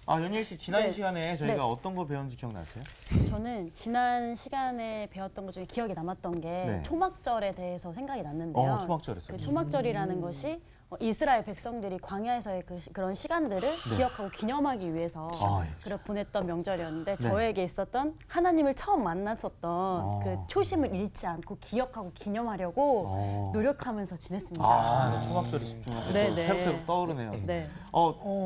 연일 씨 지난 네. 시간에 저희가 네. 어떤 거 배웠는지 기억나세요? 저는 지난 시간에 배웠던 것 중에 기억에 남았던 게 네. 초막절에 대해서 생각이 났는데요. 초막절했어요. 그 초막절이라는 것이 이스라엘 백성들이 광야에서의 그런 시간들을 기억하고 기념하기 위해서 그래 보냈던 명절이었는데 네. 저에게 있었던 하나님을 처음 만났었던 그 초심을 잃지 않고 기억하고 기념하려고 노력하면서 지냈습니다. 초막절에 집중해서 네, 또 네. 새록새록 떠오르네요. 네.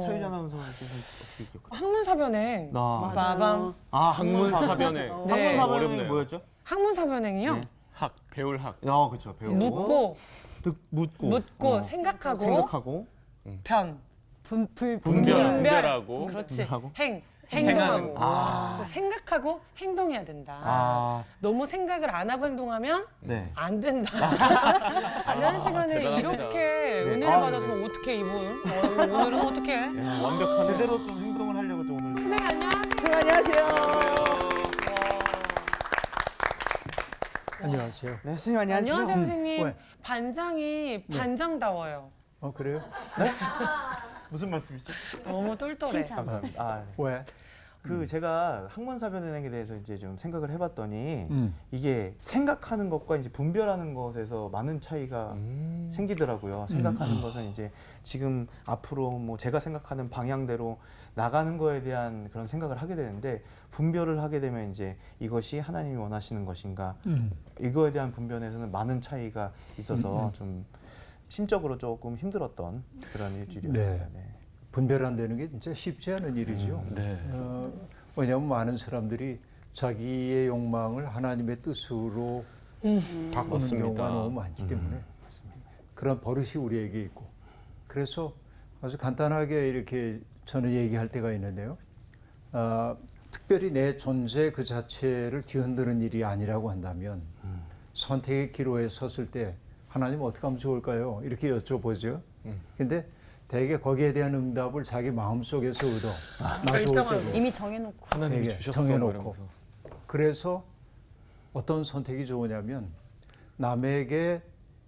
최유전 아나운서께서 어떻게 기억하세요? 학문사변행. 나 빠밤. 학문사변행. 네. 학문사변행이 어렵네요. 뭐였죠? 학문사변행이요. 네. 학, 배울 학. 그렇죠. 배우고 묻고, 묻고 생각하고, 편. 분별하고. 그렇지. 분별하고. 행동하고. 행하는 그래서 생각하고 행동해야 된다. 너무 생각을 안 하고 행동하면 네. 안 된다. 지난 시간에 대단합니다. 이렇게 은혜를 받았으면 어떻게 이분? 오늘은 어떻게? 야, 완벽하네. 제대로 좀 행동을 하려고 또 오늘. 선생님 안녕. 안녕하세요. 안녕하세요. 네, 선생님 안녕하세요. 안녕하세요 선생님. 왜? 반장이 반장다워요. 그래요? 무슨 말씀이시죠? 너무 똘똘해. 칭찬. 감사합니다. 왜? 제가 학문사변행에 대해서 이제 좀 생각을 해봤더니 음. 이게 생각하는 것과 이제 분별하는 것에서 많은 차이가 생기더라고요. 생각하는 것은 이제 지금 앞으로 뭐 제가 생각하는 방향대로 나가는 거에 대한 그런 생각을 하게 되는데 분별을 하게 되면 이제 이것이 하나님이 원하시는 것인가 이거에 대한 분별에서는 많은 차이가 있어서 좀 심적으로 조금 힘들었던 그런 일주일이었습니다. 네. 분별한다는 게 진짜 쉽지 않은 일이죠. 네. 왜냐하면 많은 사람들이 자기의 욕망을 하나님의 뜻으로 바꾸는 맞습니다. 경우가 너무 많기 때문에 그런 버릇이 우리에게 있고 그래서 아주 간단하게 이렇게 저는 얘기할 때가 있는데요. 특별히 내 존재 그 자체를 뒤흔드는 일이 아니라고 한다면 선택의 기로에 섰을 때 하나님 어떻게 하면 좋을까요? 이렇게 여쭤보죠. 근데 대개 거기에 대한 응답을 자기 마음속에서 얻어. 나 좋을 때로. 이미 정해놓고 하나님이 되게 주셨어. 정해놓고. 이러면서. 그래서 어떤 선택이 좋으냐면 남에게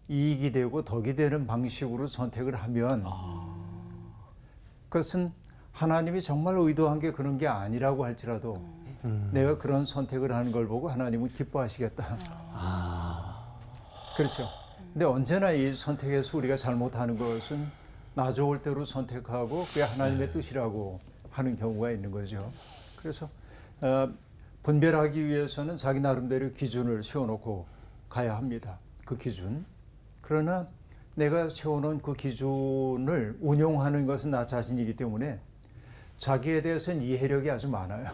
이익이 되고 덕이 되는 방식으로 선택을 하면 그것은 하나님이 정말 의도한 게 그런 게 아니라고 할지라도 내가 그런 선택을 하는 걸 보고 하나님은 기뻐하시겠다. 그렇죠. 근데 언제나 이 선택에서 우리가 잘못하는 것은 나 좋을 대로 선택하고 그게 하나님의 뜻이라고 하는 경우가 있는 거죠. 그래서 분별하기 위해서는 자기 나름대로 기준을 세워놓고 가야 합니다. 그 기준. 그러나 내가 세워놓은 그 기준을 운용하는 것은 나 자신이기 때문에 자기에 대해서는 이해력이 아주 많아요.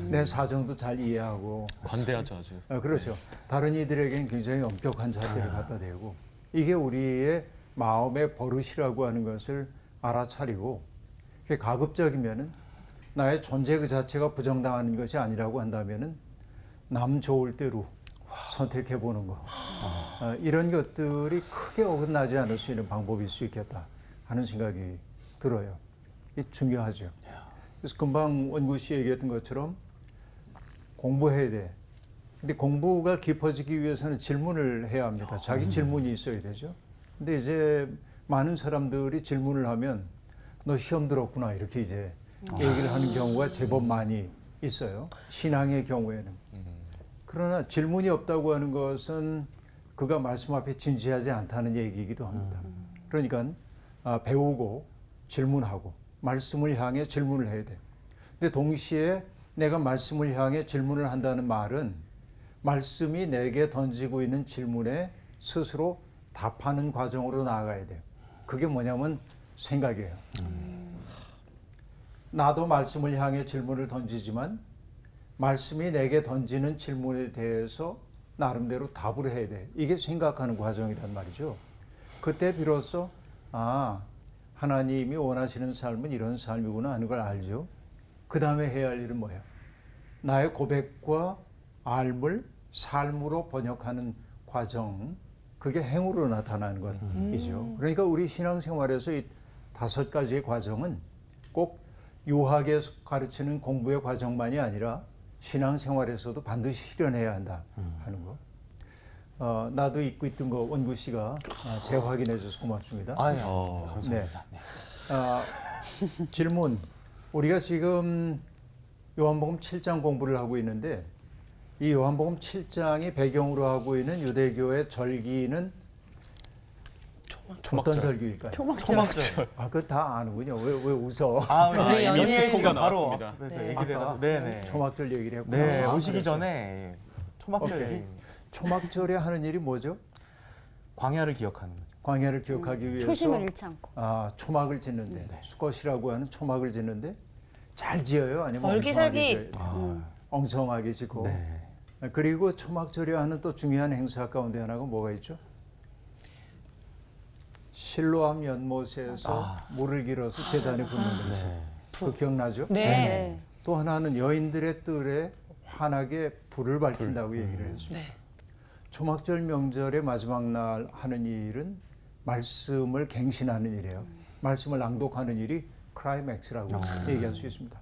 내 사정도 잘 이해하고. 관대하죠, 아주. 그렇죠. 다른 이들에게는 굉장히 엄격한 잣대를 갖다 대고 이게 우리의 마음의 버릇이라고 하는 것을 알아차리고 그게 가급적이면은 나의 존재 그 자체가 부정당하는 것이 아니라고 한다면은 남 좋을 대로 선택해 보는 거 이런 것들이 크게 어긋나지 않을 수 있는 방법일 수 있겠다 하는 생각이 들어요. 이게 중요하죠. 그래서 금방 원구 씨 얘기했던 것처럼 공부해야 돼. 근데 공부가 깊어지기 위해서는 질문을 해야 합니다. 자기 질문이 있어야 되죠. 근데 이제 많은 사람들이 질문을 하면 너 시험 들었구나 이렇게 이제 얘기를 하는 경우가 제법 많이 있어요. 신앙의 경우에는. 그러나 질문이 없다고 하는 것은 그가 말씀 앞에 진지하지 않다는 얘기이기도 합니다. 그러니까 배우고 질문하고 말씀을 향해 질문을 해야 돼. 근데 동시에 내가 말씀을 향해 질문을 한다는 말은 말씀이 내게 던지고 있는 질문에 스스로 답하는 과정으로 나아가야 돼요. 그게 뭐냐면 생각이에요. 나도 말씀을 향해 질문을 던지지만 말씀이 내게 던지는 질문에 대해서 나름대로 답을 해야 돼. 이게 생각하는 과정이란 말이죠. 그때 비로소 하나님이 원하시는 삶은 이런 삶이구나 하는 걸 알죠. 그 다음에 해야 할 일은 뭐예요? 나의 고백과 삶을 삶으로 번역하는 과정, 그게 행으로 나타나는 것이죠. 그러니까 우리 신앙생활에서 이 5가지의 과정은 꼭 유학에서 가르치는 공부의 과정만이 아니라 신앙생활에서도 반드시 실현해야 한다 하는 거. 나도 잊고 있던 거 원구 씨가 재확인해 줘서 고맙습니다. 감사합니다. 질문, 우리가 지금 요한복음 7장 공부를 하고 있는데 이 요한복음 7장이 배경으로 하고 있는 유대교의 절기는 어떤 절기일까요? 초막절. 아, 그거 다 아는군요. 왜 웃어? 우리 연예인 씨가 나왔습니다. 바로 그래서 네. 얘기를 아까 해가지고 네네. 초막절 얘기를 했고. 네, 오시기 전에 초막절 오케이. 초막절에 하는 일이 뭐죠? 광야를 기억하는 거죠. 광야를 기억하기 위해서 초심을 잃지 않고. 초막을 짓는데 수컷이라고 하는 초막을 짓는데 잘 지어요? 아니면 얼기설기. 엉성하게 짓고 네. 그리고 초막절에 하는 또 중요한 행사 가운데 하나가 뭐가 있죠? 실로암 연못에서 물을 길어서 제단에 붓는 것이 그 기억나죠? 네. 또 하나는 여인들의 뜰에 환하게 불을 밝힌다고 얘기를 했습니다. 네. 초막절 명절의 마지막 날 하는 일은 말씀을 갱신하는 일이에요. 말씀을 낭독하는 일이 크라이맥스라고 얘기할 수 있습니다.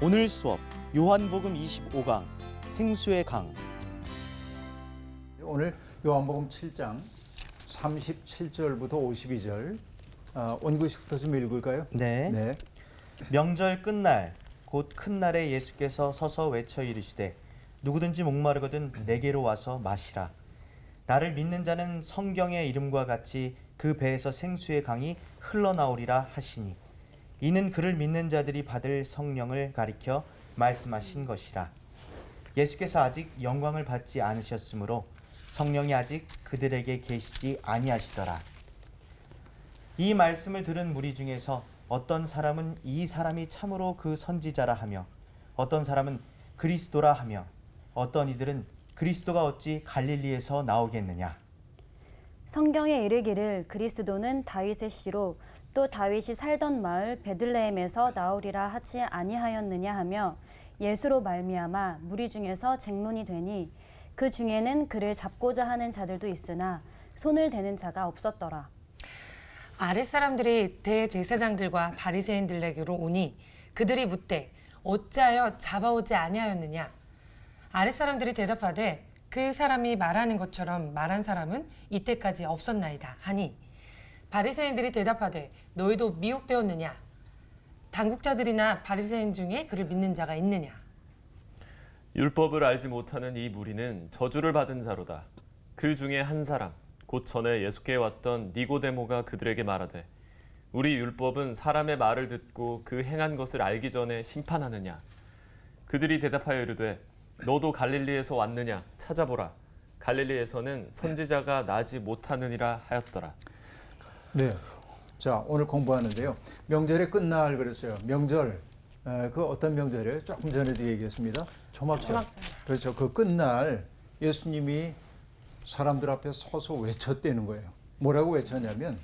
오늘 수업 요한복음 25강 생수의 강. 오늘 요한복음 7장 37절부터 52절 원구식부터 좀 읽을까요? 네. 네. 명절 끝날 곧 큰 날에 예수께서 서서 외쳐 이르시되 누구든지 목마르거든 내게로 와서 마시라. 나를 믿는 자는 성경의 이름과 같이 그 배에서 생수의 강이 흘러나오리라 하시니 이는 그를 믿는 자들이 받을 성령을 가리켜 말씀하신 것이라. 예수께서 아직 영광을 받지 않으셨으므로 성령이 아직 그들에게 계시지 아니하시더라. 이 말씀을 들은 무리 중에서 어떤 사람은 이 사람이 참으로 그 선지자라 하며 어떤 사람은 그리스도라 하며 어떤 이들은 그리스도가 어찌 갈릴리에서 나오겠느냐. 성경에 이르기를 그리스도는 다윗의 씨로 또 다윗이 살던 마을 베들레헴에서 나오리라 하지 아니하였느냐 하며 예수로 말미암아 무리 중에서 쟁론이 되니 그 중에는 그를 잡고자 하는 자들도 있으나 손을 대는 자가 없었더라. 아랫사람들이 대제사장들과 바리새인들에게로 오니 그들이 묻되 어찌하여 잡아오지 아니하였느냐. 아랫사람들이 대답하되 그 사람이 말하는 것처럼 말한 사람은 이때까지 없었나이다 하니 바리새인들이 대답하되 너희도 미혹되었느냐. 당국자들이나 바리새인 중에 그를 믿는 자가 있느냐. 율법을 알지 못하는 이 무리는 저주를 받은 자로다. 그 중에 한 사람 곧 전에 예수께 왔던 니고데모가 그들에게 말하되 우리 율법은 사람의 말을 듣고 그 행한 것을 알기 전에 심판하느냐. 그들이 대답하여 이르되 너도 갈릴리에서 왔느냐 찾아보라. 갈릴리에서는 선지자가 나지 못하느니라 하였더라. 네. 자, 오늘 공부하는데요. 명절의 끝날 그랬어요. 명절, 그 어떤 명절이에요? 조금 전에도 얘기했습니다. 초막절. 그렇죠. 그 끝날 예수님이 사람들 앞에 서서 외쳤다는 거예요. 뭐라고 외쳤냐면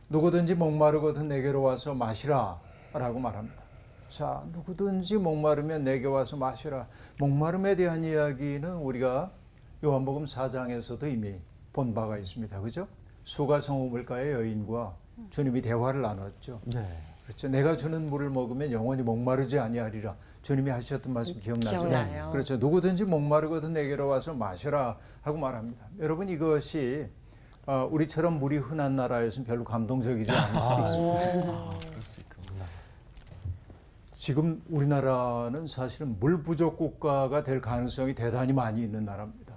누구든지 목마르거든 내게로 와서 마시라 라고 말합니다. 자, 누구든지 목마르면 내게 와서 마시라. 목마름에 대한 이야기는 우리가 요한복음 4장에서도 이미 본 바가 있습니다. 그죠? 수가 성우물가의 여인과 주님이 대화를 나눴죠. 네. 그렇죠. 내가 주는 물을 먹으면 영원히 목마르지 아니하리라. 주님이 하셨던 말씀 기억나죠? 기억나요. 그렇죠. 누구든지 목마르거든 내게로 와서 마셔라 하고 말합니다. 여러분 이것이 우리처럼 물이 흔한 나라에서는 별로 감동적이지 않을 수도 있습니다. 지금 우리나라는 사실은 물 부족 국가가 될 가능성이 대단히 많이 있는 나라입니다.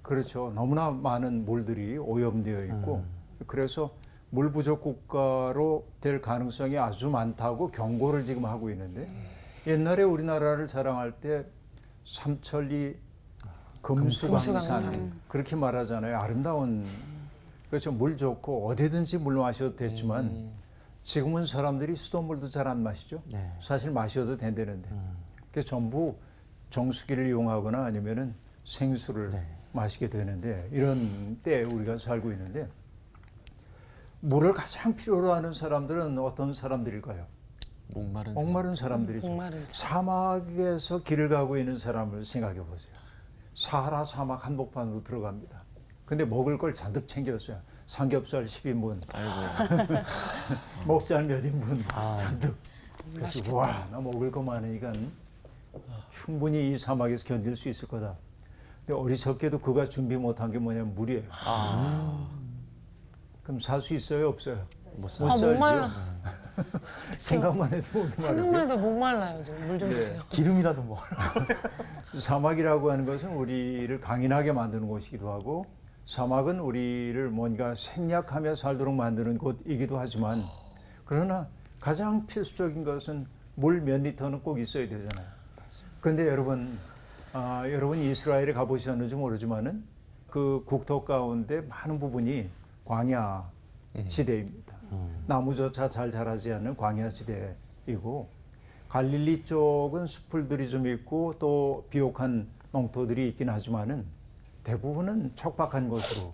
그렇죠. 너무나 많은 물들이 오염되어 있고 그래서 물 부족 국가로 될 가능성이 아주 많다고 경고를 지금 하고 있는데 옛날에 우리나라를 자랑할 때 삼천리 금수강산 그렇게 말하잖아요. 아름다운 그렇죠. 물 좋고 어디든지 물 마셔도 됐지만 지금은 사람들이 수돗물도 잘 안 마시죠. 네. 사실 마셔도 된다는데 그게 전부 정수기를 이용하거나 아니면은 생수를 마시게 되는데 이런 때에 우리가 살고 있는데 물을 가장 필요로 하는 사람들은 어떤 사람들일까요? 목마른 사람들이죠. 목마른 자. 사막에서 길을 가고 있는 사람을 생각해 보세요. 사하라 사막 한복판으로 들어갑니다. 근데 먹을 걸 잔뜩 챙겼어요. 삼겹살 10인분, 목살 몇 인분 잔뜩. 그래서 와, 나 먹을 거 많으니까 충분히 이 사막에서 견딜 수 있을 거다. 근데 어리석게도 그가 준비 못한 게 뭐냐면 물이에요. 그럼 살 수 있어요, 없어요? 못 살죠. 목말라. 생각만 해도 목이 생각만 마르죠. 해도 목말라요. 지금 물 좀 네. 주세요. 기름이라도 먹어. 사막이라고 하는 것은 우리를 강인하게 만드는 곳이기도 하고 사막은 우리를 뭔가 생략하며 살도록 만드는 곳이기도 하지만 그러나 가장 필수적인 것은 물 몇 리터는 꼭 있어야 되잖아요. 그런데 여러분, 여러분 이스라엘에 가보셨는지 모르지만은 그 국토 가운데 많은 부분이 광야 지대입니다. 나무조차 잘 자라지 않는 광야 지대이고 갈릴리 쪽은 숲풀들이 좀 있고 또 비옥한 농토들이 있긴 하지만은 대부분은 척박한 곳으로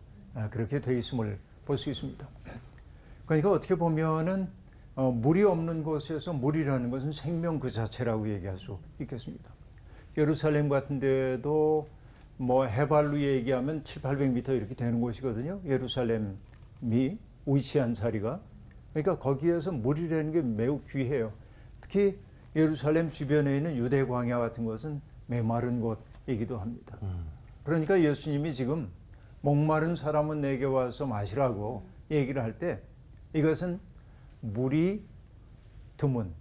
그렇게 돼 있음을 볼 수 있습니다. 그러니까 어떻게 보면은 물이 없는 곳에서 물이라는 것은 생명 그 자체라고 얘기할 수 있겠습니다. 예루살렘 같은 데도 뭐 해발로 얘기하면 700~800m 이렇게 되는 곳이거든요. 예루살렘이 위치한 자리가. 그러니까 거기에서 물이라는 게 매우 귀해요. 특히 예루살렘 주변에 있는 유대 광야 같은 것은 메마른 곳이기도 합니다. 그러니까 예수님이 지금 목마른 사람은 내게 와서 마시라고 얘기를 할 때 이것은 물이 드문,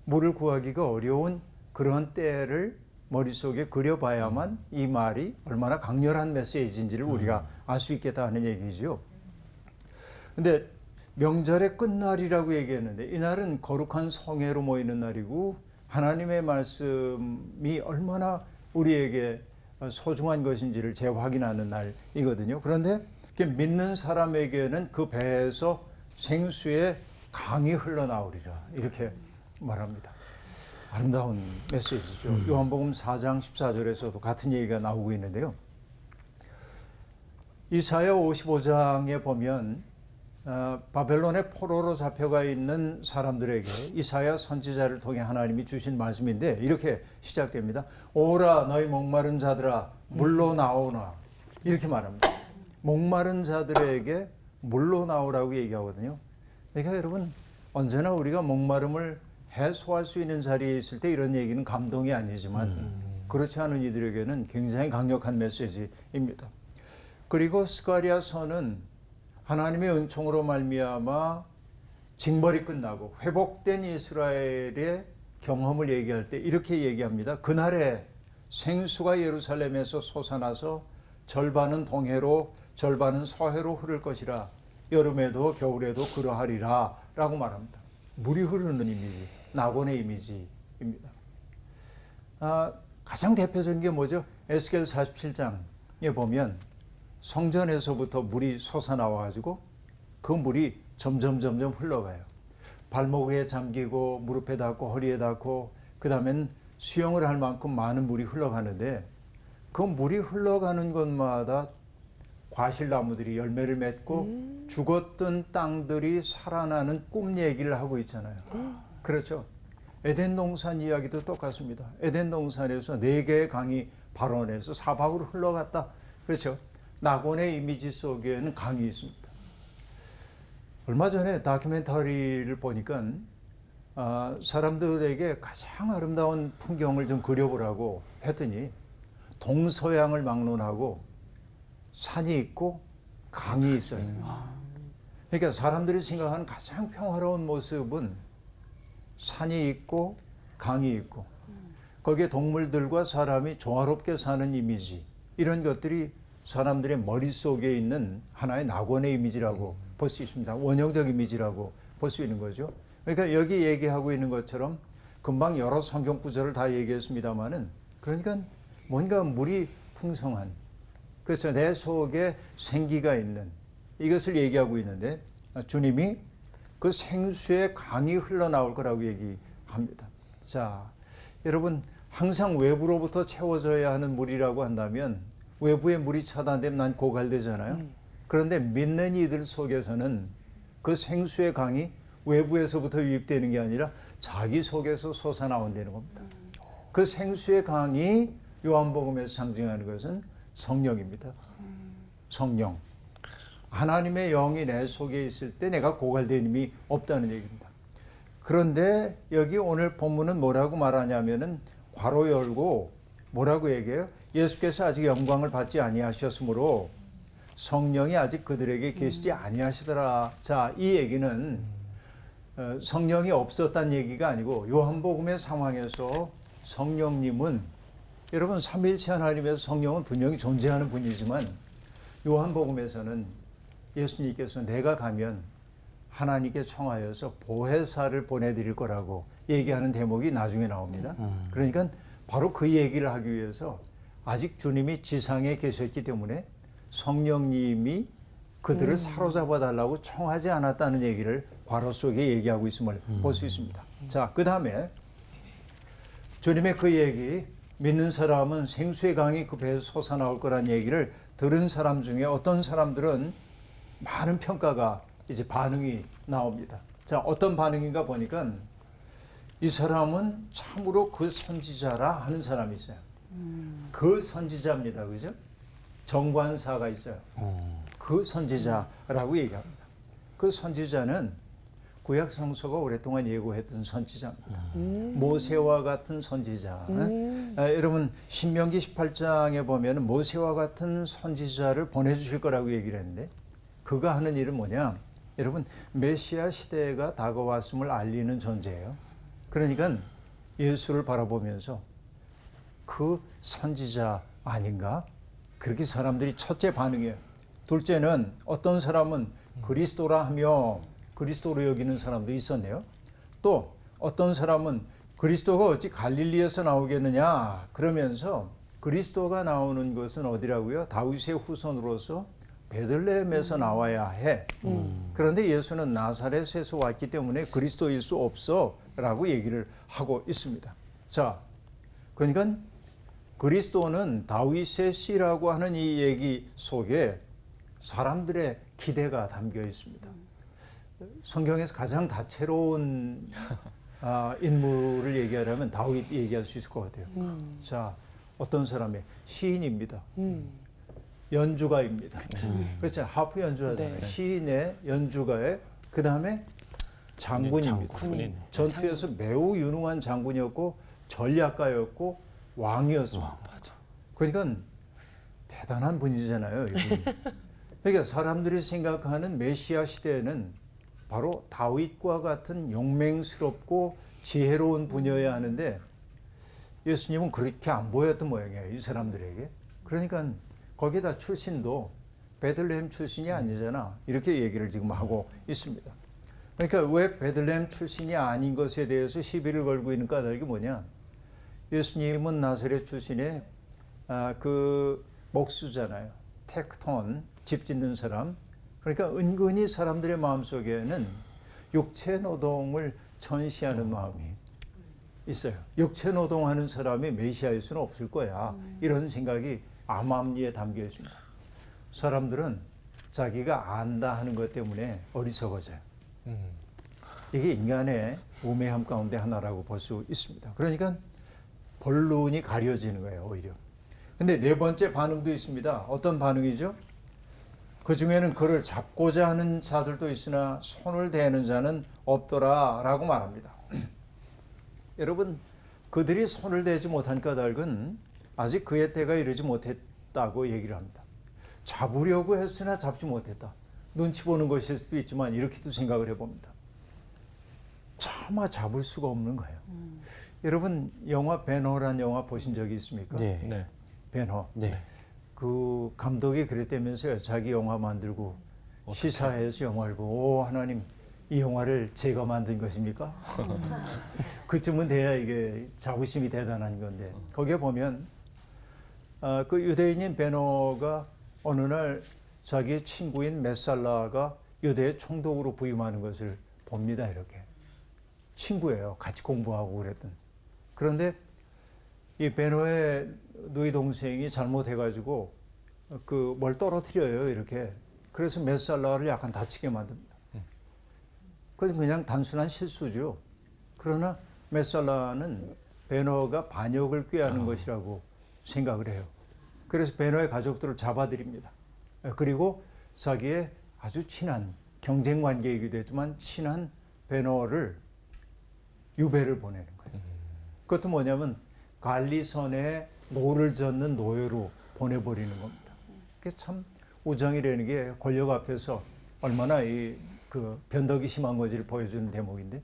물을 구하기가 어려운 그런 때를 머릿속에 그려봐야만 이 말이 얼마나 강렬한 메시지인지를 우리가 알 수 있겠다 하는 얘기죠. 근데 명절의 끝날이라고 얘기했는데 이날은 거룩한 성회로 모이는 날이고 하나님의 말씀이 얼마나 우리에게 소중한 것인지를 재확인하는 날이거든요. 그런데 믿는 사람에게는 그 배에서 생수의 강이 흘러나오리라 이렇게 말합니다. 아름다운 메시지죠. 요한복음 4장 14절에서도 같은 얘기가 나오고 있는데요. 이사야 55장에 보면 바벨론의 포로로 잡혀가 있는 사람들에게 이사야 선지자를 통해 하나님이 주신 말씀인데 이렇게 시작됩니다. 오라 너희 목마른 자들아 물로 나오나 이렇게 말합니다. 목마른 자들에게 물로 나오라고 얘기하거든요. 그러니까 여러분 언제나 우리가 목마름을 해소할 수 있는 자리에 있을 때 이런 얘기는 감동이 아니지만 그렇지 않은 이들에게는 굉장히 강력한 메시지입니다. 그리고 스가랴서는 하나님의 은총으로 말미암아 징벌이 끝나고 회복된 이스라엘의 경험을 얘기할 때 이렇게 얘기합니다. 그날에 생수가 예루살렘에서 솟아나서 절반은 동해로 절반은 서해로 흐를 것이라 여름에도 겨울에도 그러하리라 라고 말합니다. 물이 흐르는 이미지, 낙원의 이미지입니다. 가장 대표적인 게 뭐죠? 에스겔 47장에 보면 성전에서부터 물이 솟아나와가지고 그 물이 점점 흘러가요. 발목 위에 잠기고 무릎에 닿고 허리에 닿고 그 다음엔 수영을 할 만큼 많은 물이 흘러가는데 그 물이 흘러가는 곳마다 과실나무들이 열매를 맺고 죽었던 땅들이 살아나는 꿈 얘기를 하고 있잖아요. 그렇죠. 에덴 동산 이야기도 똑같습니다. 에덴 동산에서 4개의 강이 발원해서 사방으로 흘러갔다. 그렇죠. 낙원의 이미지 속에는 강이 있습니다. 얼마 전에 다큐멘터리를 보니까 사람들에게 가장 아름다운 풍경을 좀 그려보라고 했더니 동서양을 막론하고 산이 있고 강이 있어요. 그러니까 사람들이 생각하는 가장 평화로운 모습은 산이 있고 강이 있고 거기에 동물들과 사람이 조화롭게 사는 이미지 이런 것들이 사람들의 머릿속에 있는 하나의 낙원의 이미지라고 볼 수 있습니다. 원형적 이미지라고 볼 수 있는 거죠. 그러니까 여기 얘기하고 있는 것처럼 금방 여러 성경 구절을 다 얘기했습니다마는 그러니까 뭔가 물이 풍성한 그래서 내 속에 생기가 있는 이것을 얘기하고 있는데 주님이 그 생수의 강이 흘러나올 거라고 얘기합니다. 자, 여러분 항상 외부로부터 채워져야 하는 물이라고 한다면 외부의 물이 차단되면 난 고갈되잖아요. 그런데 믿는 이들 속에서는 그 생수의 강이 외부에서부터 유입되는 게 아니라 자기 속에서 솟아나온다는 겁니다. 그 생수의 강이 요한복음에서 상징하는 것은 성령입니다. 성령. 하나님의 영이 내 속에 있을 때 내가 고갈됨이 없다는 얘기입니다. 그런데 여기 오늘 본문은 뭐라고 말하냐면은 괄호 열고 뭐라고 얘기해요? 예수께서 아직 영광을 받지 아니하셨으므로 성령이 아직 그들에게 계시지 아니하시더라. 자, 이 얘기는 성령이 없었다는 얘기가 아니고 요한복음의 상황에서 성령님은 여러분 삼위일체 하나님에서 성령은 분명히 존재하는 분이지만 요한복음에서는 예수님께서 내가 가면 하나님께 청하여서 보혜사를 보내드릴 거라고 얘기하는 대목이 나중에 나옵니다. 그러니까 바로 그 얘기를 하기 위해서 아직 주님이 지상에 계셨기 때문에 성령님이 그들을 사로잡아 달라고 청하지 않았다는 얘기를 괄호 속에 얘기하고 있음을 볼 수 있습니다. 자, 그 다음에 주님의 그 얘기, 믿는 사람은 생수의 강이 그 배에서 솟아나올 거란 얘기를 들은 사람 중에 어떤 사람들은 많은 평가가 이제 반응이 나옵니다. 자, 어떤 반응인가 보니까 이 사람은 참으로 그 선지자라 하는 사람이 있어요. 그 선지자입니다. 그죠? 정관사가 있어요. 그 선지자라고 얘기합니다. 그 선지자는 구약 성서가 오랫동안 예고했던 선지자입니다. 모세와 같은 선지자. 여러분 신명기 18장에 보면 모세와 같은 선지자를 보내주실 거라고 얘기를 했는데 그가 하는 일은 뭐냐? 여러분 메시아 시대가 다가왔음을 알리는 존재예요. 그러니까 예수를 바라보면서 그 선지자 아닌가? 그렇게 사람들이 첫째 반응이에요. 둘째는 어떤 사람은 그리스도라 하며 그리스도로 여기는 사람도 있었네요. 또 어떤 사람은 그리스도가 어찌 갈릴리에서 나오겠느냐 그러면서 그리스도가 나오는 것은 어디라고요? 다윗의 후손으로서 베들레헴에서 나와야 해. 그런데 예수는 나사렛에서 왔기 때문에 그리스도일 수 없어 라고 얘기를 하고 있습니다. 자, 그러니까 그리스도는 다윗의 씨라고 하는 이 얘기 속에 사람들의 기대가 담겨 있습니다. 성경에서 가장 다채로운 인물을 얘기하려면 다윗 얘기할 수 있을 것 같아요. 자, 어떤 사람의 시인입니다. 연주가입니다. 그렇죠. 하프 연주하잖아요. 네. 시인의 연주가의 그 다음에 장군입니다. 장군인. 전투에서 매우 유능한 장군이었고 전략가였고 왕이었습니다. 그러니까 대단한 분이잖아요. 이분. 그러니까 사람들이 생각하는 메시아 시대에는 바로 다윗과 같은 용맹스럽고 지혜로운 분이어야 하는데 예수님은 그렇게 안 보였던 모양이에요. 이 사람들에게. 그러니까 거기다 출신도 베들레헴 출신이 아니잖아. 이렇게 얘기를 지금 하고 있습니다. 그러니까 왜 베들레헴 출신이 아닌 것에 대해서 시비를 걸고 있는 까닭이 뭐냐. 예수님은 나사렛 출신의 그 목수잖아요. 테크톤, 집 짓는 사람. 그러니까 은근히 사람들의 마음속에는 육체 노동을 전시하는 마음이 있어요. 육체 노동하는 사람이 메시아일 수는 없을 거야. 이런 생각이 암암리에 담겨 있습니다. 사람들은 자기가 안다 하는 것 때문에 어리석어져요. 이게 인간의 우매함 가운데 하나라고 볼 수 있습니다. 그러니까 본론이 가려지는 거예요, 오히려. 근데 네 번째 반응도 있습니다. 어떤 반응이죠? 그 중에는 그를 잡고자 하는 자들도 있으나 손을 대는 자는 없더라라고 말합니다. 여러분, 그들이 손을 대지 못한 까닭은 아직 그의 때가 이르지 못했다고 얘기를 합니다. 잡으려고 했으나 잡지 못했다. 눈치 보는 것일 수도 있지만 이렇게도 생각을 해봅니다. 차마 잡을 수가 없는 거예요. 여러분 영화 배너라는 영화 보신 적이 있습니까? 네. 네. 배너. 네. 그 감독이 그랬다면서요. 자기 영화 만들고 시사회에서 영화를 보고 하나님 이 영화를 제가 만든 것입니까? 그쯤은 돼야 이게 자부심이 대단한 건데 거기에 보면 그 유대인인 베너가 어느 날 자기의 친구인 메살라가 유대의 총독으로 부임하는 것을 봅니다. 이렇게 친구예요. 같이 공부하고 그랬던. 그런데 이 베너의 누이 동생이 잘못해가지고 그 뭘 떨어뜨려요. 이렇게. 그래서 메살라를 약간 다치게 만듭니다. 그건 그냥 단순한 실수죠. 그러나 메살라는 베너가 반역을 꾀하는 것이라고 생각을 해요. 그래서 베너의 가족들을 잡아들입니다. 그리고 자기의 아주 친한 경쟁 관계이기도 했지만 친한 베너를 유배를 보내는 거예요. 그것도 뭐냐면 갈리선에 노를 젓는 노예로 보내버리는 겁니다. 그게 참 우정이라는 게 권력 앞에서 얼마나 이 그 변덕이 심한 건지를 보여주는 대목인데,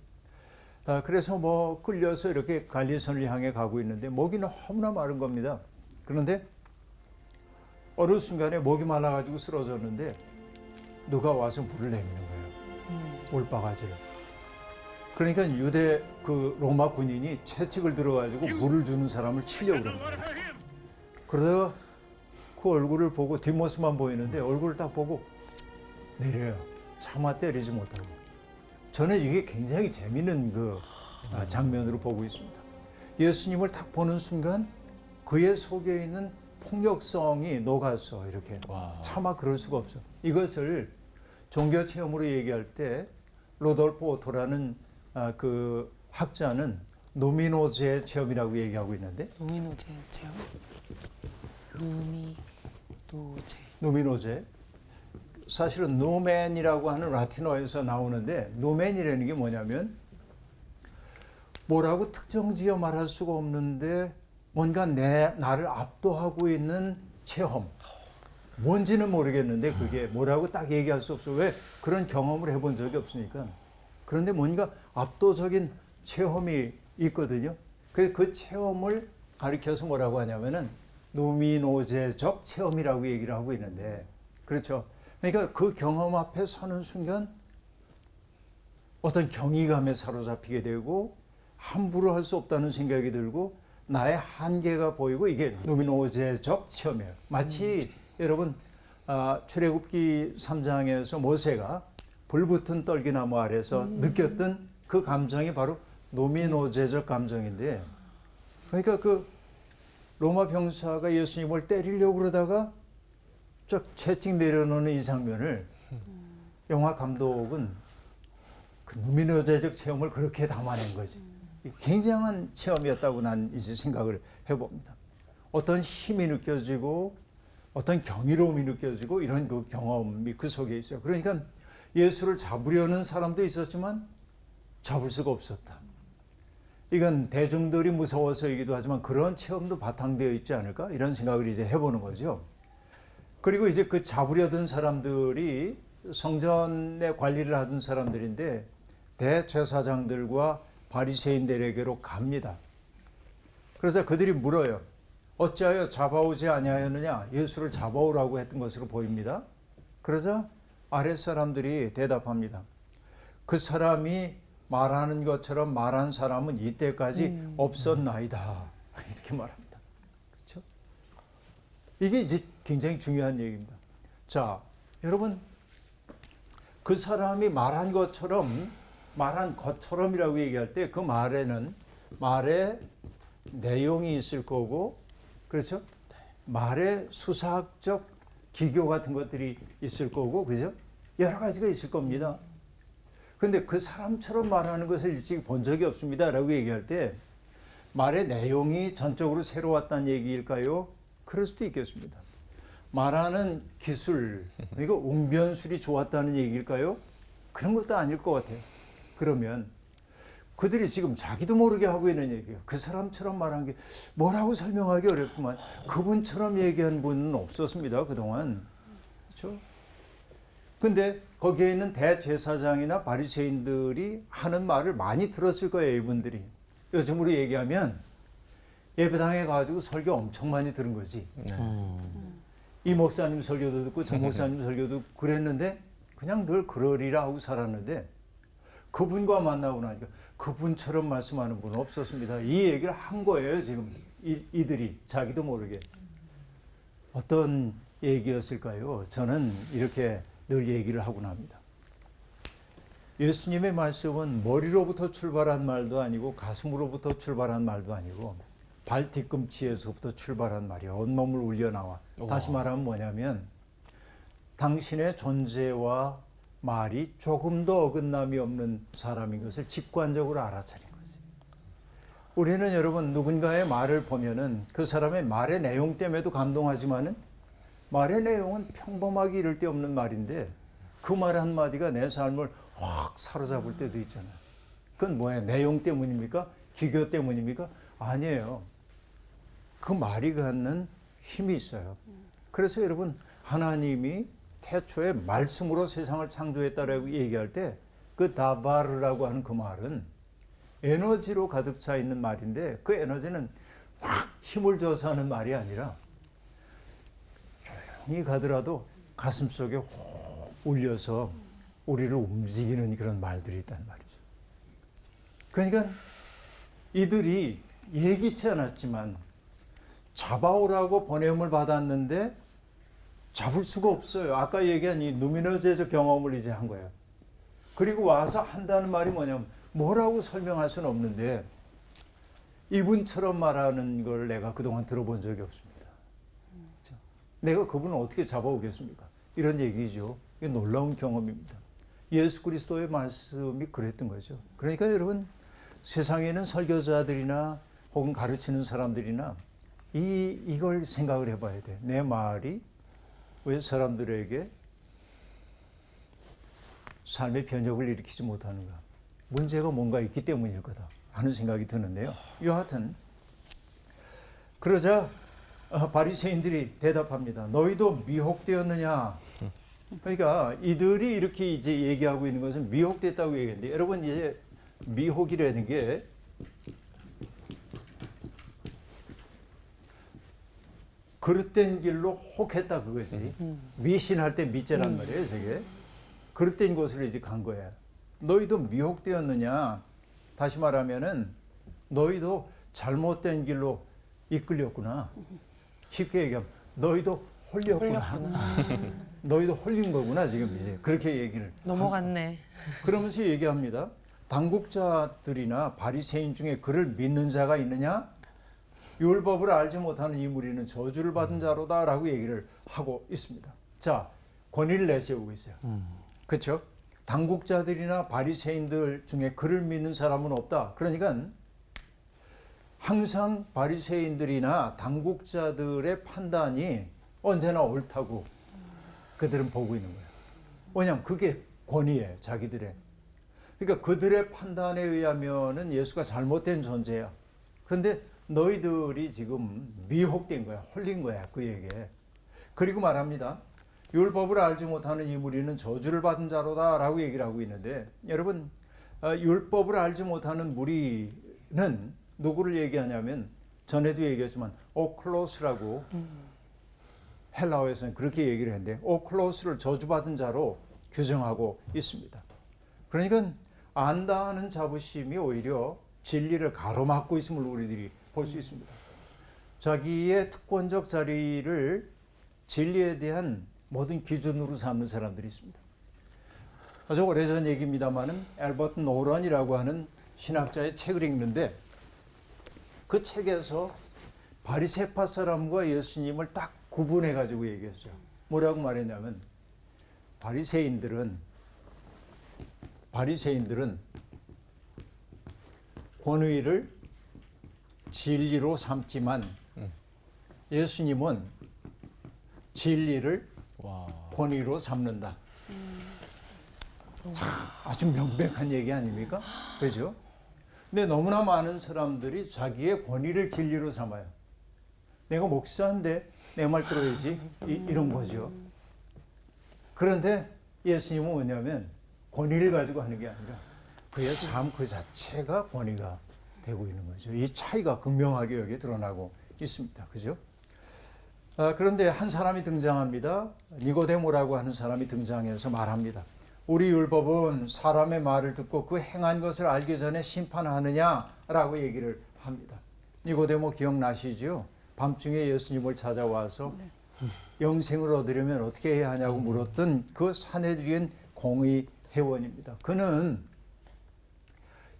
그래서 뭐 끌려서 이렇게 갈리선을 향해 가고 있는데 목이 너무나 마른 겁니다. 그런데 어느 순간에 목이 말라가지고 쓰러졌는데 누가 와서 물을 내미는 거예요. 올바가지를. 그러니까 유대 그 로마 군인이 채찍을 들어가지고 물을 주는 사람을 치려고 그러는 거예요. 그러다가 그 얼굴을 보고 뒷모습만 보이는데 얼굴을 딱 보고 내려요. 차마 때리지 못하고. 저는 이게 굉장히 재미있는 그 장면으로 보고 있습니다. 예수님을 딱 보는 순간 그의 속에 있는 폭력성이 녹아서 이렇게 차마 그럴 수가 없어. 이것을 종교 체험으로 얘기할 때 로돌프 오토라는 그 학자는 노미노제 체험이라고 얘기하고 있는데, 노미노제 체험. 노미노제. 사실은 노맨이라고 하는 라틴어에서 나오는데, 노맨이라는 게 뭐냐면 뭐라고 특정 지어 말할 수가 없는데 뭔가 나를 압도하고 있는 체험. 뭔지는 모르겠는데 그게 뭐라고 딱 얘기할 수 없어. 왜? 그런 경험을 해본 적이 없으니까. 그런데 뭔가 압도적인 체험이 있거든요. 그 체험을 가리켜서 뭐라고 하냐면은 노미노제적 체험이라고 얘기를 하고 있는데, 그렇죠. 그러니까 그 경험 앞에 서는 순간 어떤 경이감에 사로잡히게 되고 함부로 할 수 없다는 생각이 들고 나의 한계가 보이고, 이게 노미노제적 체험이에요. 마치 여러분 출애굽기 3장에서 모세가 불붙은 떨기나무 아래서 느꼈던 그 감정이 바로 노미노제적 감정인데, 그러니까 그 로마 병사가 예수님을 때리려고 그러다가 저 채찍 내려놓는 이 장면을 영화 감독은 그 노미노제적 체험을 그렇게 담아낸 거지. 굉장한 체험이었다고 난 이제 생각을 해봅니다. 어떤 힘이 느껴지고 어떤 경이로움이 느껴지고 이런 그 경험이 그 속에 있어요. 그러니까 예수를 잡으려는 사람도 있었지만 잡을 수가 없었다. 이건 대중들이 무서워서이기도 하지만 그런 체험도 바탕되어 있지 않을까? 이런 생각을 이제 해보는 거죠. 그리고 이제 그 잡으려던 사람들이 성전의 관리를 하던 사람들인데 대제사장들과 바리새인들에게로 갑니다. 그래서 그들이 물어요. 어찌하여 잡아오지 아니하였느냐? 예수를 잡아오라고 했던 것으로 보입니다. 그러자 아랫사람들이 대답합니다. 그 사람이 말하는 것처럼 말한 사람은 이때까지 없었나이다. 이렇게 말합니다. 그렇죠? 이게 이제 굉장히 중요한 얘기입니다. 자, 여러분, 그 사람이 말한 것처럼이라고 얘기할 때 그 말에는 말의 내용이 있을 거고, 그렇죠? 말의 수사학적 기교 같은 것들이 있을 거고, 그죠? 여러 가지가 있을 겁니다. 근데 그 사람처럼 말하는 것을 일찍 본 적이 없습니다. 라고 얘기할 때 말의 내용이 전적으로 새로웠다는 얘기일까요? 그럴 수도 있겠습니다. 말하는 기술, 이거 웅변술이 좋았다는 얘기일까요? 그런 것도 아닐 것 같아요. 그러면 그들이 지금 자기도 모르게 하고 있는 얘기예요. 그 사람처럼 말한 게 뭐라고 설명하기 어렵지만 그분처럼 얘기한 분은 없었습니다. 그동안. 그렇죠? 근데 거기에 있는 대제사장이나 바리새인들이 하는 말을 많이 들었을 거예요. 이분들이. 요즘으로 얘기하면 예배당에 가지고 설교 엄청 많이 들은 거지. 이 목사님 설교도 듣고 저 목사님 설교도 듣고 그랬는데 그냥 늘 그러리라 하고 살았는데 그분과 만나고 나니까 그분처럼 말씀하는 분은 없었습니다. 이 얘기를 한 거예요. 지금 이들이 자기도 모르게. 어떤 얘기였을까요? 저는 이렇게 늘 얘기를 하곤 합니다. 예수님의 말씀은 머리로부터 출발한 말도 아니고 가슴으로부터 출발한 말도 아니고 발 뒤꿈치에서부터 출발한 말이에요. 온몸을 울려 나와. 다시 말하면 뭐냐면 당신의 존재와 말이 조금도 어긋남이 없는 사람인 것을 직관적으로 알아차린 거지. 우리는 여러분 누군가의 말을 보면은 그 사람의 말의 내용 때문에도 감동하지만은 말의 내용은 평범하기 이를 데 없는 말인데 그 말 한마디가 내 삶을 확 사로잡을 때도 있잖아요. 그건 뭐예요? 내용 때문입니까? 기교 때문입니까? 아니에요. 그 말이 갖는 힘이 있어요. 그래서 여러분 하나님이 태초에 말씀으로 세상을 창조했다라고 얘기할 때 그 다바르라고 하는 그 말은 에너지로 가득 차 있는 말인데 그 에너지는 확 힘을 줘서 하는 말이 아니라 조용히 가더라도 가슴속에 확 울려서 우리를 움직이는 그런 말들이 있단 말이죠. 그러니까 이들이 예기치 않았지만 잡아오라고 보냄을 받았는데 잡을 수가 없어요. 아까 얘기한 이 누미노제적 경험을 이제 한 거예요. 그리고 와서 한다는 말이 뭐냐면 뭐라고 설명할 수는 없는데 이분처럼 말하는 걸 내가 그동안 들어본 적이 없습니다. 그렇죠? 내가 그분을 어떻게 잡아오겠습니까? 이런 얘기죠. 이게 놀라운 경험입니다. 예수 그리스도의 말씀이 그랬던 거죠. 그러니까 여러분 세상에는 설교자들이나 혹은 가르치는 사람들이나 이걸 생각을 해봐야 돼. 내 말이 왜 사람들에게 삶의 변혁을 일으키지 못하는가? 문제가 뭔가 있기 때문일 거다 하는 생각이 드는데요. 여하튼 그러자 바리새인들이 대답합니다. 너희도 미혹되었느냐? 그러니까 이들이 이렇게 이제 얘기하고 있는 것은 미혹됐다고 얘기했는데 여러분 이제 미혹이라는 게 그릇된 길로 혹했다 그거지. 미신할 때 미제란 말이에요, 저게. 그릇된 곳으로 이제 간 거야. 너희도 미혹되었느냐? 다시 말하면은 너희도 잘못된 길로 이끌렸구나. 쉽게 얘기하면 너희도 홀렸구나. 너희도 홀린 거구나 지금 이제 그렇게 얘기를 넘어갔네. 그러면서 얘기합니다. 당국자들이나 바리새인 중에 그를 믿는 자가 있느냐? 율법을 알지 못하는 이 무리는 저주를 받은 자로다라고 얘기를 하고 있습니다. 자, 권위를 내세우고 있어요. 그렇죠? 당국자들이나 바리새인들 중에 그를 믿는 사람은 없다. 그러니까 항상 바리새인들이나 당국자들의 판단이 언제나 옳다고 그들은 보고 있는 거예요. 왜냐하면 그게 권위예요, 자기들의. 그러니까 그들의 판단에 의하면은 예수가 잘못된 존재야. 그런데 너희들이 지금 미혹된 거야, 홀린 거야, 그 얘기에. 그리고 말합니다. 율법을 알지 못하는 이 무리는 저주를 받은 자로다라고 얘기를 하고 있는데 여러분 율법을 알지 못하는 무리는 누구를 얘기하냐면 전에도 얘기했지만 오클로스라고 헬라어에서는 그렇게 얘기를 했는데 오클로스를 저주받은 자로 규정하고 있습니다. 그러니까 안다 하는 자부심이 오히려 진리를 가로막고 있음을 우리들이 볼 수 있습니다. 자기의 특권적 자리를 진리에 대한 모든 기준으로 삼는 사람들이 있습니다. 아주 오래전 얘기입니다만은 엘버트 노런이라고 하는 신학자의 책을 읽는데 그 책에서 바리새파 사람과 예수님을 딱 구분해 가지고 얘기했어요. 뭐라고 말했냐면 바리새인들은 권위를 진리로 삼지만 예수님은 진리를 권위로 삼는다. 참, 아주 명백한 얘기 아닙니까? 그죠? 근데 너무나 많은 사람들이 자기의 권위를 진리로 삼아요. 내가 목사인데 내 말 들어야지 이런 거죠. 그런데 예수님은 뭐냐면 권위를 가지고 하는 게 아니라 그의 삶 그 자체가 권위가 되고 있는 거죠. 이 차이가 극명하게 여기에 드러나고 있습니다. 그죠? 그런데 한 사람이 등장합니다. 니고데모라고 하는 사람이 등장해서 말합니다. 우리 율법은 사람의 말을 듣고 그 행한 것을 알기 전에 심판하느냐라고 얘기를 합니다. 니고데모 기억나시죠? 밤중에 예수님을 찾아와서 영생을 얻으려면 어떻게 해야 하냐고 물었던 그 산헤드린 공의 회원입니다. 그는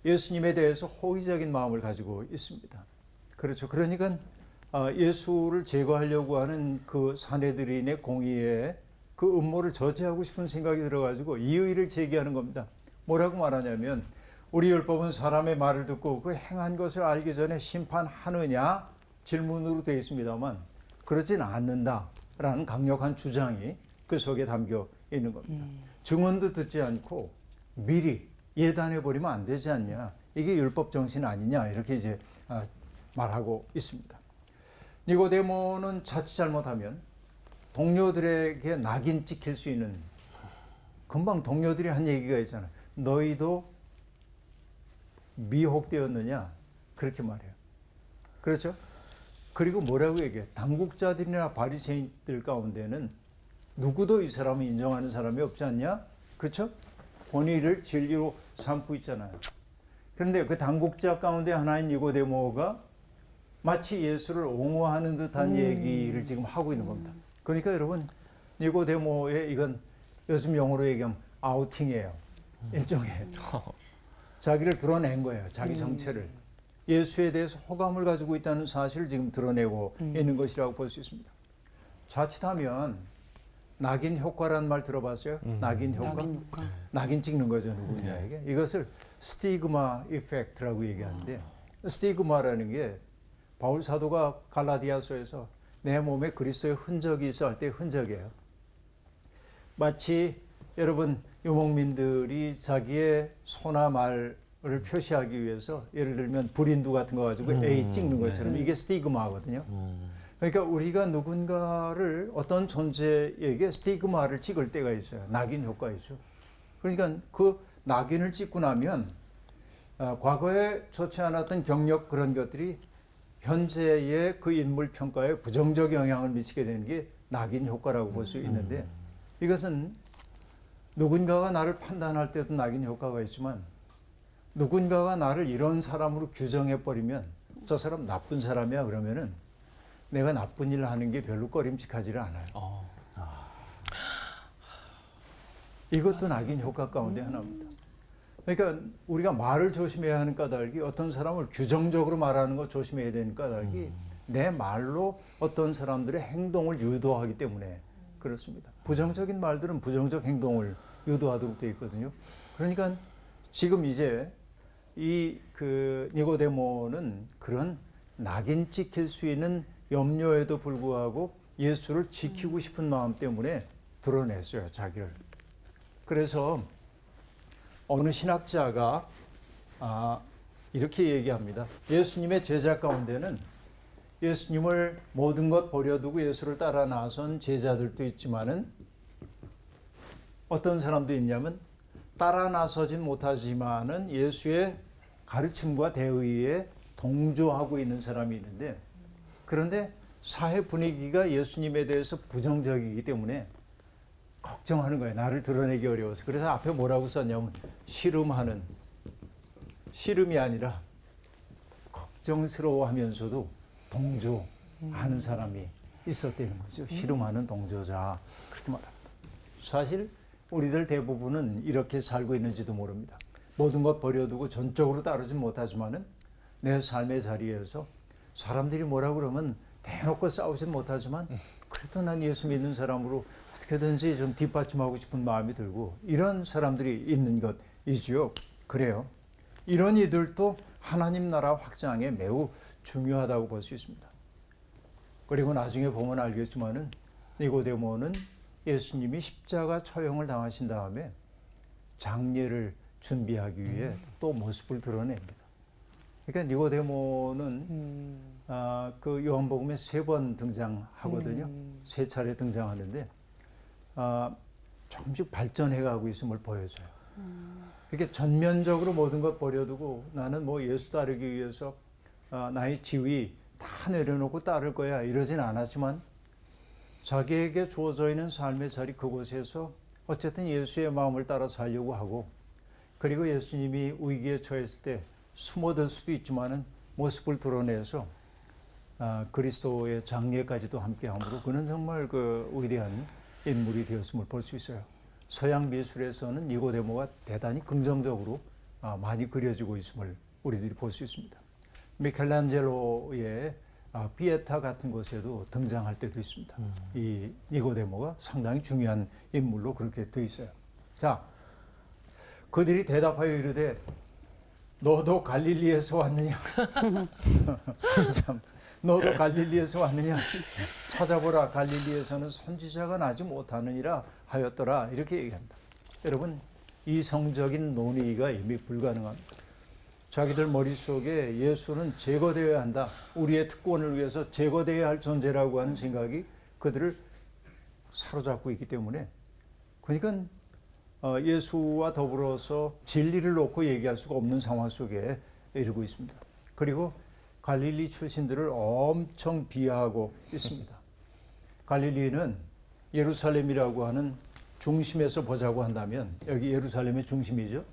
예수님에 대해서 호의적인 마음을 가지고 있습니다. 그렇죠. 그러니까 예수를 제거하려고 하는 그 산헤드린의 공의에 그 음모를 저지하고 싶은 생각이 들어가지고 이의를 제기하는 겁니다. 뭐라고 말하냐면 우리 율법은 사람의 말을 듣고 그 행한 것을 알기 전에 심판하느냐 질문으로 되어 있습니다만 그러진 않는다라는 강력한 주장이 그 속에 담겨 있는 겁니다. 증언도 듣지 않고 미리 예단해 버리면 안 되지 않냐. 이게 율법 정신 아니냐 이렇게 이제 말하고 있습니다. 니고데모는 자칫 잘못하면 동료들에게 낙인 찍힐 수 있는, 금방 동료들이 한 얘기가 있잖아요. 너희도 미혹되었느냐? 그렇게 말해요. 그렇죠? 그리고 뭐라고 얘기해? 당국자들이나 바리새인들 가운데는 누구도 이 사람을 인정하는 사람이 없지 않냐? 그렇죠? 본의를 진리로 삼고 있잖아요. 그런데 그 당국자 가운데 하나인 니고데모가 마치 예수를 옹호하는 듯한 얘기를 지금 하고 있는 겁니다. 그러니까 여러분, 니고데모의 이건 요즘 용어로 얘기하면 아우팅이에요. 일종의 자기를 드러낸 거예요. 자기 정체를. 예수에 대해서 호감을 가지고 있다는 사실을 지금 드러내고 있는 것이라고 볼 수 있습니다. 자칫하면 낙인 효과라는 말 들어봤어요? 낙인 효과? 낙인 찍는 거죠, 누구냐에게. 이것을 스티그마 이펙트라고 얘기하는데, 스티그마라는 게 바울 사도가 갈라디아서에서 내 몸에 그리스도의 흔적이 있어 할 때 흔적이에요. 마치 여러분 유목민들이 자기의 소나 말을 표시하기 위해서 예를 들면 불인두 같은 거 가지고 A 찍는 것처럼 이게 스티그마거든요. 그러니까 우리가 누군가를 어떤 존재에게 스티그마를 찍을 때가 있어요. 낙인 효과이죠. 그러니까 그 낙인을 찍고 나면 과거에 좋지 않았던 경력 그런 것들이 현재의 그 인물 평가에 부정적 영향을 미치게 되는 게 낙인 효과라고 볼 수 있는데, 이것은 누군가가 나를 판단할 때도 낙인 효과가 있지만 누군가가 나를 이런 사람으로 규정해 버리면 저 사람 나쁜 사람이야 그러면은 내가 나쁜 일을 하는 게 별로 꺼림칙하지를 않아요. 이것도 낙인 효과 가운데 하나입니다. 그러니까 우리가 말을 조심해야 하는 까닭이, 어떤 사람을 규정적으로 말하는 거 조심해야 되는 까닭이 내 말로 어떤 사람들의 행동을 유도하기 때문에 그렇습니다. 부정적인 말들은 부정적 행동을 유도하도록 되어 있거든요. 그러니까 지금 이제 이 그 니고데모는 그런 낙인 찍힐 수 있는 염려에도 불구하고 예수를 지키고 싶은 마음 때문에 드러냈어요, 자기를. 그래서 어느 신학자가 이렇게 얘기합니다. 예수님의 제자 가운데는 예수님을 모든 것 버려두고 예수를 따라 나선 제자들도 있지만은 어떤 사람도 있냐면 따라 나서진 못하지만은 예수의 가르침과 대의에 동조하고 있는 사람이 있는데, 그런데 사회 분위기가 예수님에 대해서 부정적이기 때문에 걱정하는 거예요. 나를 드러내기 어려워서. 그래서 앞에 뭐라고 썼냐면 씨름하는, 씨름이 아니라 걱정스러워하면서도 동조하는 사람이 있었다는 거죠. 씨름하는 동조자, 그렇게 말합니다. 사실 우리들 대부분은 이렇게 살고 있는지도 모릅니다. 모든 것 버려두고 전적으로 따르지 못하지만은 내 삶의 자리에서 사람들이 뭐라 그러면 대놓고 싸우진 못하지만 그래도 난 예수 믿는 사람으로 어떻게든지 좀 뒷받침하고 싶은 마음이 들고, 이런 사람들이 있는 것이지요. 그래요. 이런 이들도 하나님 나라 확장에 매우 중요하다고 볼 수 있습니다. 그리고 나중에 보면 알겠지만은 니고데모는 예수님이 십자가 처형을 당하신 다음에 장례를 준비하기 위해 또 모습을 드러냅니다. 그러니까 니고데모는 그 요한복음에 3번 등장하거든요. 3차례 등장하는데 조금씩 발전해가고 있음을 보여줘요. 이렇게 전면적으로 모든 것 버려두고 나는 뭐 예수 따르기 위해서 나의 지위 다 내려놓고 따를 거야 이러진 않았지만, 자기에게 주어져 있는 삶의 자리 그곳에서 어쨌든 예수의 마음을 따라 살려고 하고, 그리고 예수님이 위기에 처했을 때 숨어들 수도 있지만은 모습을 드러내서 그리스도의 장례까지도 함께함으로 그는 정말 그 위대한 인물이 되었음을 볼 수 있어요. 서양 미술에서는 니고데모가 대단히 긍정적으로 많이 그려지고 있음을 우리들이 볼 수 있습니다. 미켈란젤로의 피에타 같은 곳에도 등장할 때도 있습니다. 이 니고데모가 상당히 중요한 인물로 그렇게 돼 있어요. 자, 그들이 대답하여 이르되 너도 갈릴리에서 왔느냐? 참, 너도 갈릴리에서 왔느냐? 찾아보라, 갈릴리에서는 선지자가 나지 못하느니라 하였더라. 이렇게 얘기합니다. 여러분, 이성적인 논의가 이미 불가능합니다. 자기들 머릿속에 예수는 제거되어야 한다, 우리의 특권을 위해서 제거되어야 할 존재라고 하는 생각이 그들을 사로잡고 있기 때문에 그러니까 예수와 더불어서 진리를 놓고 얘기할 수가 없는 상황 속에 이르고 있습니다. 그리고 갈릴리 출신들을 엄청 비하하고 있습니다. 갈릴리는 예루살렘이라고 하는 중심에서 보자고 한다면 여기 예루살렘의 중심이죠.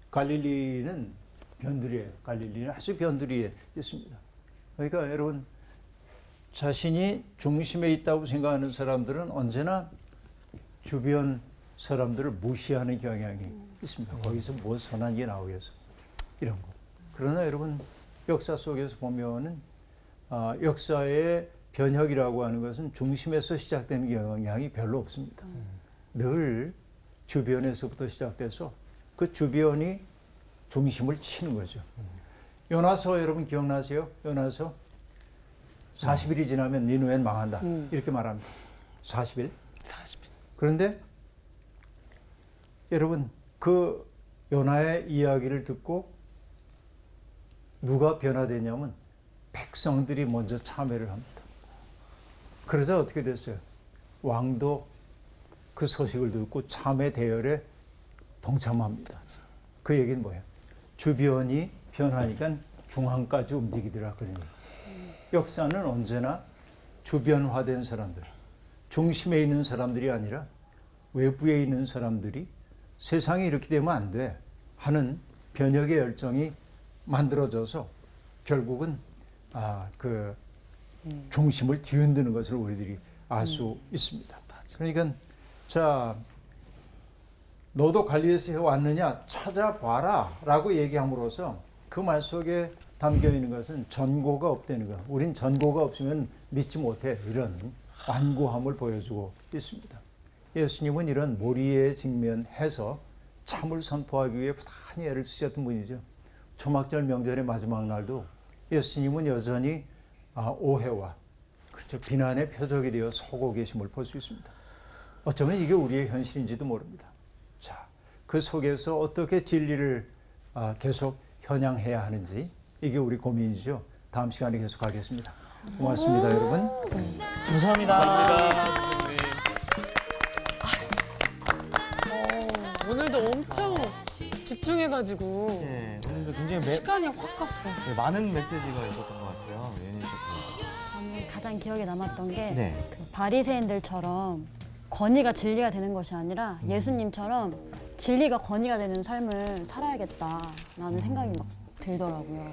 갈릴리는 변두리예요. 갈릴리는 아주 변두리에 있습니다. 그러니까 여러분 자신이 중심에 있다고 생각하는 사람들은 언제나 주변 사람들을 무시하는 경향이 있습니다. 거기서 뭐 선한 게 나오겠어 이런 거. 그러나 여러분 역사 속에서 보면은 역사의 변혁이라고 하는 것은 중심에서 시작되는 경향이 별로 없습니다. 늘 주변에서부터 시작돼서 그 주변이 중심을 치는 거죠. 요나서 여러분 기억나세요? 요나서 40일이 지나면 니느웨는 망한다. 이렇게 말합니다. 40일. 그런데 여러분 그 요나의 이야기를 듣고 누가 변화되냐면 백성들이 먼저 참여를 합니다. 그러자 어떻게 됐어요? 왕도 그 소식을 듣고 참회 대열에 동참합니다. 그 얘기는 뭐예요? 주변이 변하니까 중앙까지 움직이더라 그런 얘기죠. 역사는 언제나 주변화된 사람들, 중심에 있는 사람들이 아니라 외부에 있는 사람들이 세상이 이렇게 되면 안 돼 하는 변혁의 열정이 만들어져서 결국은 그 중심을 뒤흔드는 것을 우리들이 알 수 있습니다. 그러니까 자 너도 갈릴리에서 왔느냐 찾아봐라 라고 얘기함으로써 그 말 속에 담겨 있는 것은 전고가 없다는 거. 우린 전고가 없으면 믿지 못해 이런 완고함을 보여주고 있습니다. 예수님은 이런 모리에 직면해서 참을 선포하기 위해 부단히 애를 쓰셨던 분이죠. 초막절 명절의 마지막 날도 예수님은 여전히 오해와 그렇죠. 비난의 표적이 되어 서고 계심을 볼 수 있습니다. 어쩌면 이게 우리의 현실인지도 모릅니다. 자, 그 속에서 어떻게 진리를 계속 현양해야 하는지 이게 우리 고민이죠. 다음 시간에 계속하겠습니다. 고맙습니다, 여러분. 감사합니다. 오늘도 엄청 집중해가지고 네, 오늘도 굉장히 시간이 확 갔어. 많은 메시지가 있었던 것 같아요. 예니 씨. 저는 가장 기억에 남았던 게 네. 그 바리새인들처럼 건의가 진리가 되는 것이 아니라 예수님처럼 진리가 건의가 되는 삶을 살아야겠다라는 생각이 막 들더라고요.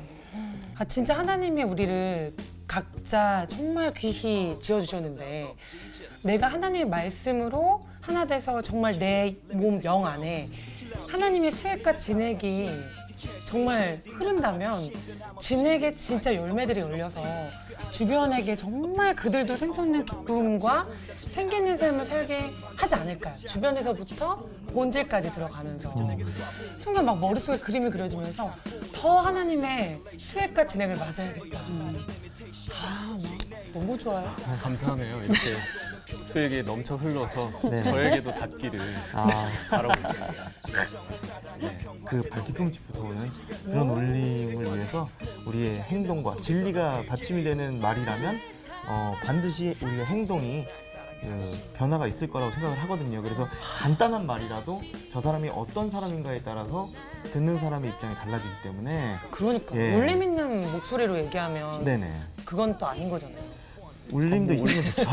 진짜 하나님이 우리를 각자 정말 귀히 지어주셨는데 내가 하나님의 말씀으로 하나 돼서 정말 내 몸, 영 안에 하나님의 수액과 진액이 정말 흐른다면 진액에 진짜 열매들이 열려서 주변에게 정말 그들도 생성된 기쁨과 생기는 삶을 살게 하지 않을까요? 주변에서부터 본질까지 들어가면서 순간 막 머릿속에 그림이 그려지면서 더 하나님의 수액과 진액을 맞아야겠다. 막 너무 좋아요. 감사하네요. 이렇게 수액이 넘쳐 흘러서 네. 저에게도 닿기를 바라고 있습니다. 네. 그 발뒤꿈치부터 오는 그런 울림을 위해서 우리의 행동과 진리가 받침이 되는 말이라면 반드시 우리의 행동이 변화가 있을 거라고 생각을 하거든요. 그래서 간단한 말이라도 저 사람이 어떤 사람인가에 따라서 듣는 사람의 입장이 달라지기 때문에 그러니까 예. 울림 있는 목소리로 얘기하면 네네. 그건 또 아닌 거잖아요. 울림도 있으면 좋죠.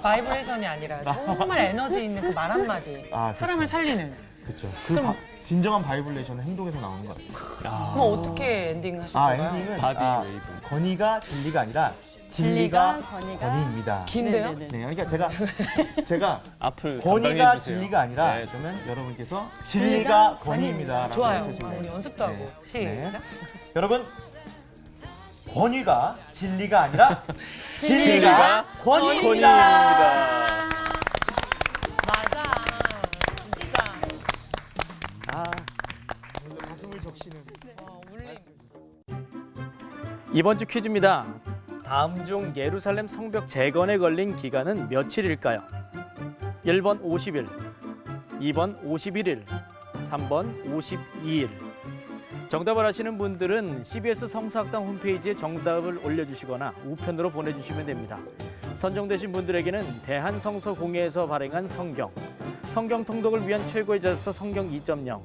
바이브레이션이 아니라 정말 에너지 있는 그 말 한마디 그렇죠. 사람을 살리는. 그렇죠. 그럼- 진정한 바이블레이션은 행동에서 나오는 것 같아요. 그럼 어떻게 엔딩 하실 건가요? 엔딩은 바디 웨이브. 건의가 진리가 아니라 진리가 진리가 건의가 건의입니다. 긴데요? 네네네. 네, 그러니까 제가 앞을 건의가 담당해 주세요. 진리가 아니라 네. 그러면 여러분께서 진리가 건의입니다. 좋아요. 해주시면 우리 연습도 하고 네. 시작. 여러분 건의가 진리가 아니라 진리가 진리가 건의입니다. 맞아. 진짜. 가슴을 적시는. 울림. 이번 주 퀴즈입니다. 다음 중 예루살렘 성벽 재건에 걸린 기간은 며칠일까요? 1번 50일, 2번 51일, 3번 52일. 정답을 아시는 분들은 CBS 성사학당 홈페이지에 정답을 올려주시거나 우편으로 보내주시면 됩니다. 선정되신 분들에게는 대한성서공회에서 발행한 성경, 성경 통독을 위한 최고의 자습서 성경 2.0,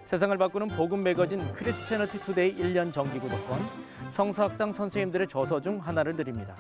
세상을 바꾸는 복음 매거진 크리스채너티 투데이 1년 정기 구독권, 성서학당 선생님들의 저서 중 하나를 드립니다.